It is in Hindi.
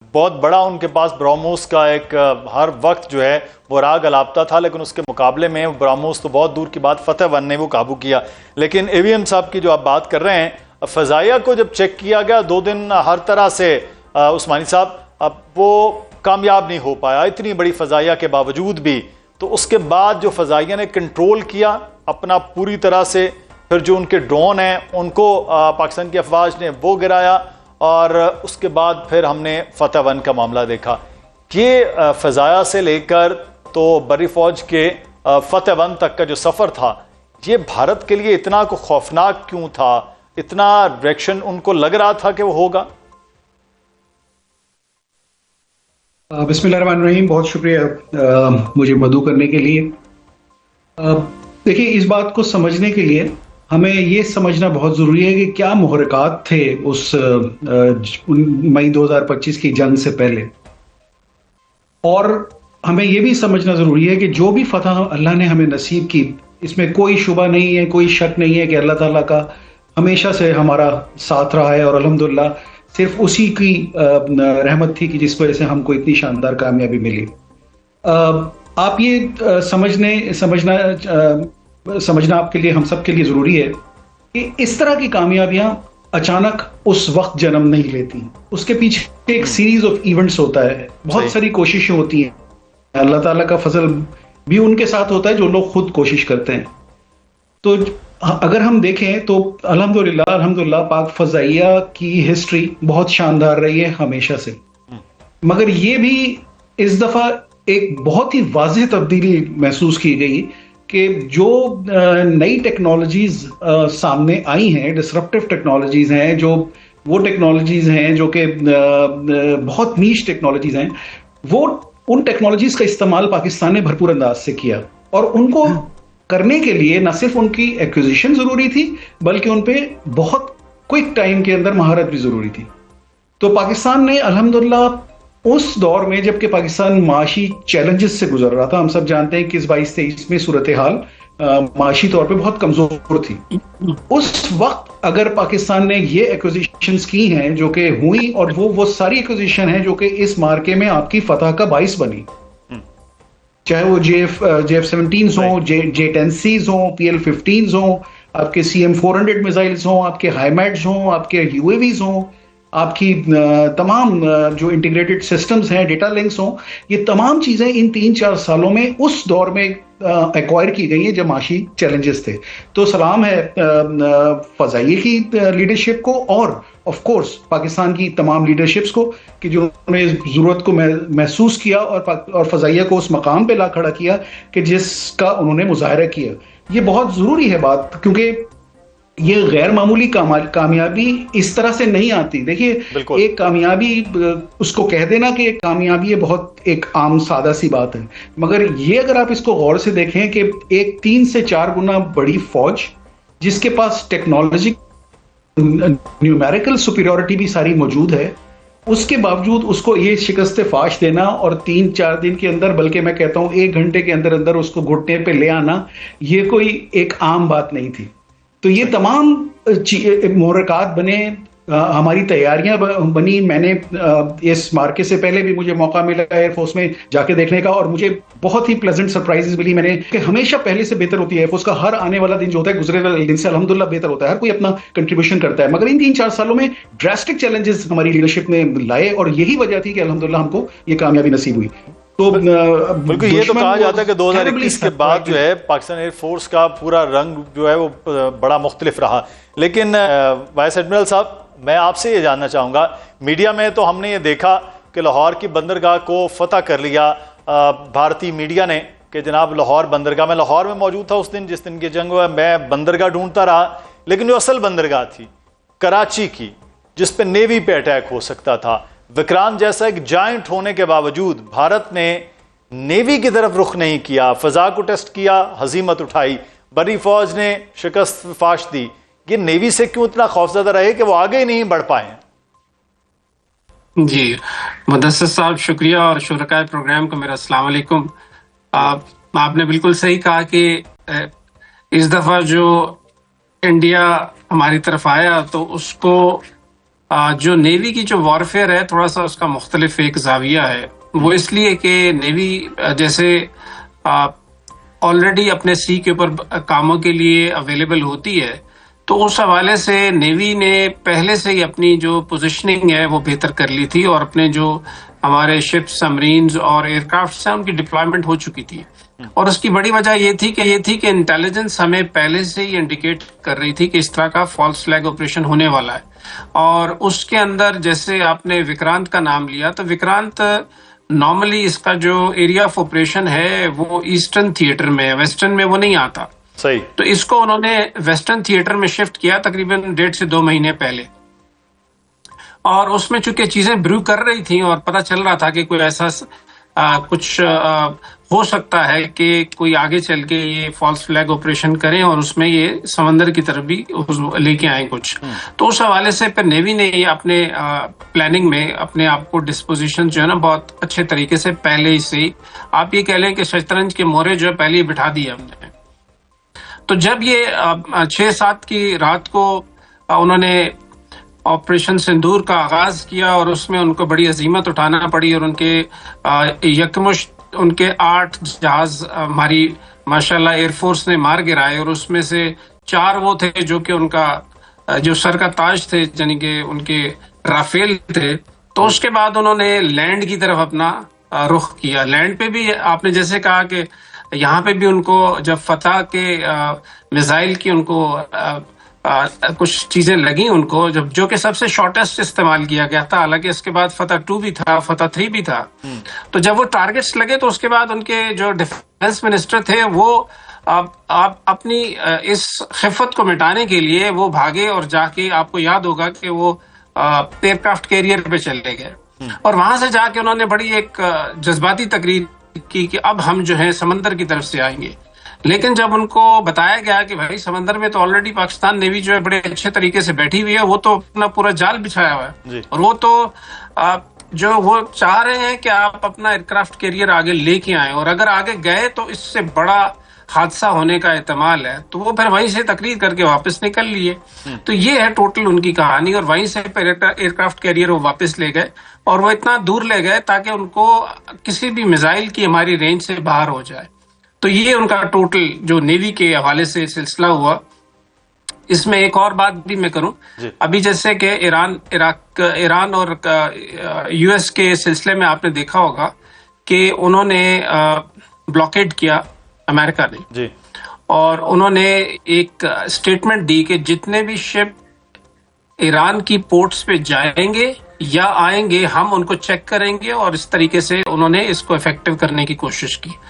बहुत बड़ा उनके पास ब्रह्मोस का एक हर वक्त जो है वो राग अलापता था, लेकिन उसके मुकाबले में ब्रह्मोस तो बहुत दूर की बात, फतेह वन ने वो काबू किया। लेकिन एवीएम साहब की जो आप बात कर रहे हैं, फजाइया को जब चेक किया गया 2 दिन हर तरह से, उस्मानी साहब अब वो कामयाब नहीं हो पाया इतनी बड़ी फजाइया के बावजूद भी। तो उसके बाद जो फजाइया ने कंट्रोल किया अपना पूरी तरह से, फिर जो उनके ड्रोन हैं उनको पाकिस्तान की अफवाज ने वो गिराया, और उसके बाद फिर हमने फतेह वन का मामला देखा। ये फजाया से लेकर तो बरी फौज के फतेह वन तक का जो सफर था, ये भारत के लिए इतना को खौफनाक क्यों था? इतना रिएक्शन उनको लग रहा था कि वो होगा? बिस्मिल्लाहिर्रहमानिर्रहीम, बहुत शुक्रिया मुझे मदऊ करने के लिए। देखिए, इस बात को समझने के लिए हमें ये समझना बहुत ज़रूरी है कि क्या मुहर्रिकात थे उस मई 2025 की जंग से पहले, और हमें ये भी समझना ज़रूरी है कि जो भी फतह अल्लाह ने हमें नसीब की, इसमें कोई शुबा नहीं है, कोई शक नहीं है कि अल्लाह ताला का हमेशा से हमारा साथ रहा है, और अल्हम्दुलिल्लाह सिर्फ उसी की रहमत थी कि जिस वजह से हमको इतनी शानदार कामयाबी मिली। आप ये समझना आपके लिए, हम सब के लिए ज़रूरी है कि इस तरह की कामयाबियां अचानक उस वक्त जन्म नहीं लेती। उसके पीछे एक सीरीज ऑफ इवेंट्स होता है, बहुत सारी कोशिशें होती हैं। अल्लाह ताला का फजल भी उनके साथ होता है जो लोग खुद कोशिश करते हैं। तो अगर हम देखें तो अल्हम्दुलिल्लाह पाक फजाइया की हिस्ट्री बहुत शानदार रही है हमेशा से, मगर ये भी इस दफा एक बहुत ही वाज़ेह तब्दीली महसूस की गई कि जो नई टेक्नोलॉजीज सामने आई हैं, डिसरप्टिव टेक्नोलॉजीज हैं, जो वो टेक्नोलॉजीज हैं जो कि बहुत नीश टेक्नोलॉजीज हैं, वो उन टेक्नोलॉजीज का इस्तेमाल पाकिस्तान ने भरपूर अंदाज से किया, और उनको करने के लिए न सिर्फ उनकी एक्विजिशन जरूरी थी, बल्कि उन पे बहुत क्विक टाइम के अंदर महारत भी जरूरी थी। तो पाकिस्तान ने अल्हम्दुलिल्लाह उस दौर में, जबकि पाकिस्तान माशी चैलेंजेस से गुजर रहा था, हम सब जानते हैं कि इस 22-23 में सूरत हाल माशी तौर पे बहुत कमजोर थी। उस वक्त अगर पाकिस्तान ने ये एक्विजिशंस की हैं जो कि हुई, और वो सारी एक्विजिशन हैं जो कि इस मार्के में आपकी फतह का बाइस बनी, चाहे वो JF-17 हो, J-10Cs हो, PL-15s हो, आपके CM-400 मिसाइल्स हो, आपके हाईमैट्स हो, आपके UAVs हो, आपकी तमाम जो इंटीग्रेटेड सिस्टम्स हैं, डेटा लिंक्स हों, ये तमाम चीजें इन 3-4 सालों में उस दौर में एक्वायर की गई हैं जब माशी चैलेंजेस थे। तो सलाम है फजाइये की लीडरशिप को, और ऑफ कोर्स पाकिस्तान की तमाम लीडरशिप्स को, कि जिन्होंने इस जरूरत को महसूस किया और फजाइया को उस मकाम पे ला खड़ा किया कि जिसका उन्होंने मुजाहरा किया। ये बहुत जरूरी है बात, क्योंकि ये गैर मामूली कामयाबी इस तरह से नहीं आती। देखिए, एक कामयाबी, उसको कह देना कि एक कामयाबी है, बहुत एक आम सादा सी बात है, मगर ये अगर आप इसको गौर से देखें कि एक 3 से 4 गुना बड़ी फौज, जिसके पास टेक्नोलॉजी न्यूमेरिकल सुपीरियरिटी भी सारी मौजूद है, उसके बावजूद उसको ये शिकस्त फाश देना और 3-4 दिन के अंदर, बल्कि मैं कहता हूं 1 घंटे के अंदर अंदर उसको घुटने पे ले आना, ये कोई एक आम बात नहीं थी। तो ये तमाम मुहर्रिकात बने, हमारी तैयारियां बनी। मैंने इस मार्के से पहले भी मुझे मौका मिला एयरफोर्स में जाके देखने का, और मुझे बहुत ही प्लेजेंट सरप्राइजेस मिली। मैंने कि हमेशा पहले से बेहतर होती है एयरफोर्स का, हर आने वाला दिन जो होता है गुजरे वाले दिन से अल्हम्दुलिल्लाह बेहतर होता है, हर कोई अपना कंट्रीब्यूशन करता है, मगर इन 3-4 सालों में ड्रास्टिक चैलेंजेस हमारी लीडरशिप ने लाए, और यही वजह थी कि अल्हम्दुलिल्लाह हमको ये कामयाबी नसीब हुई। तो बिल्कुल, ये तो कहा जाता है कि 2021 के बाद जो है पाकिस्तान एयरफोर्स का पूरा रंग जो है वो बड़ा मुख्तलिफ रहा। लेकिन वाइस एडमिरल साहब, मैं आपसे ये जानना चाहूँगा, मीडिया में तो हमने ये देखा कि लाहौर की बंदरगाह को फतह कर लिया भारतीय मीडिया ने, कि जनाब लाहौर बंदरगाह, मैं लाहौर में मौजूद था उस दिन जिस दिन की जंग हुआ, मैं बंदरगाह ढूंढता रहा, लेकिन जो असल बंदरगाह थी कराची की, जिस पे नेवी पे अटैक हो सकता था, विक्रांत जैसा एक जायंट होने के बावजूद भारत ने नेवी की तरफ रुख नहीं किया, फजा को टेस्ट किया, हजीमत उठाई, बड़ी फौज ने शिकस्त फाश दी। ये नेवी से क्यों इतना खौफजदा रहे कि वो आगे ही नहीं बढ़ पाए? जी, मुदस्सिर साहब शुक्रिया, और शुरकाए प्रोग्राम को मेरा अस्सलाम वालेकुम। आपने बिल्कुल सही कहा कि इस दफा जो इंडिया हमारी तरफ आया तो उसको जो नेवी की जो वॉरफेयर है थोड़ा सा उसका मुख्तलिफ एक जाविया है। वो इसलिए कि नेवी जैसे ऑलरेडी अपने सी के ऊपर कामों के लिए अवेलेबल होती है, तो उस हवाले से नेवी ने पहले से ही अपनी जो पोजीशनिंग है वो बेहतर कर ली थी और अपने जो हमारे शिप्स, सबमरीन्स और एयरक्राफ्ट हैं उनकी डिप्लॉयमेंट हो चुकी थी। और उसकी बड़ी वजह ये थी कि इंटेलिजेंस हमें पहले से ही इंडिकेट कर रही थी कि इस तरह का फॉल्स फ्लैग ऑपरेशन होने वाला है। और उसके अंदर जैसे आपने विक्रांत का नाम लिया, तो विक्रांत नॉर्मली इसका जो एरिया ऑफ ऑपरेशन है वो ईस्टर्न थिएटर में है, वेस्टर्न में वो नहीं आता। सही। तो इसको उन्होंने वेस्टर्न थिएटर में शिफ्ट किया तकरीबन 1.5 से 2 महीने पहले। और उसमें चूंकि चीजें ब्रू कर रही थी और पता चल रहा था कि कोई ऐसा कुछ हो सकता है कि कोई आगे चल के ये फॉल्स फ्लैग ऑपरेशन करें और उसमें ये समंदर की तरफ भी लेके आए कुछ। तो उस हवाले से फिर नेवी ने ये अपने प्लानिंग में अपने आप को डिस्पोजिशन जो है ना बहुत अच्छे तरीके से पहले ही से, आप ये कह लें कि शतरंज के मोहरे जो है पहले ही बिठा दिए हमने। तो जब ये 6-7 की रात को उन्होंने ऑपरेशन सिंदूर का आगाज किया और उसमें उनको बड़ी अजीमत उठाना पड़ी और उनके यकमुश्त उनके 8 जहाज हमारी माशाल्लाह एयरफोर्स ने मार गिराए और उसमें से 4 वो थे जो कि उनका जो सर का ताज थे, यानी कि उनके राफेल थे। तो उसके बाद उन्होंने लैंड की तरफ अपना रुख किया। लैंड पे भी आपने जैसे कहा कि यहाँ पे भी उनको जब फतह के मिसाइल की उनको कुछ चीजें लगी उनको, जब जो कि सबसे शॉर्टेस्ट इस्तेमाल किया गया था, हालांकि इसके बाद फतह 2 भी था, फतह 3 भी था। तो जब वो टारगेट्स लगे तो उसके बाद उनके जो डिफेंस मिनिस्टर थे वो आप अपनी इस खिफत को मिटाने के लिए वो भागे और जाके, आपको याद होगा कि वो एयरक्राफ्ट कैरियर पे चले गए और वहां से जाके उन्होंने बड़ी एक जज्बाती तकरीर की कि अब हम जो है समंदर की तरफ से आएंगे। लेकिन जब उनको बताया गया कि भाई समंदर में तो ऑलरेडी पाकिस्तान नेवी जो है बड़े अच्छे तरीके से बैठी हुई है, वो तो अपना पूरा जाल बिछाया हुआ है और वो तो जो वो चाह रहे हैं कि आप अपना एयरक्राफ्ट कैरियर आगे लेके आए और अगर आगे गए तो इससे बड़ा हादसा होने का एहतमाल है। तो वो फिर वहीं से तकरीर करके वापस निकल लिए। तो ये है टोटल उनकी कहानी और वहीं से फिर एयरक्राफ्ट कैरियर वो वापस ले गए और वो इतना दूर ले गए ताकि उनको किसी भी मिसाइल की हमारी रेंज से बाहर हो जाए। तो ये उनका टोटल जो नेवी के हवाले से सिलसिला हुआ। इसमें एक और बात भी मैं करूं, अभी जैसे कि ईरान और यूएस के सिलसिले में आपने देखा होगा कि उन्होंने ब्लॉकेड किया अमेरिका ने जी। और उन्होंने एक स्टेटमेंट दी कि जितने भी शिप ईरान की पोर्ट्स पे जाएंगे या आएंगे हम उनको चेक करेंगे और इस तरीके से उन्होंने इसको इफेक्टिव करने की कोशिश की।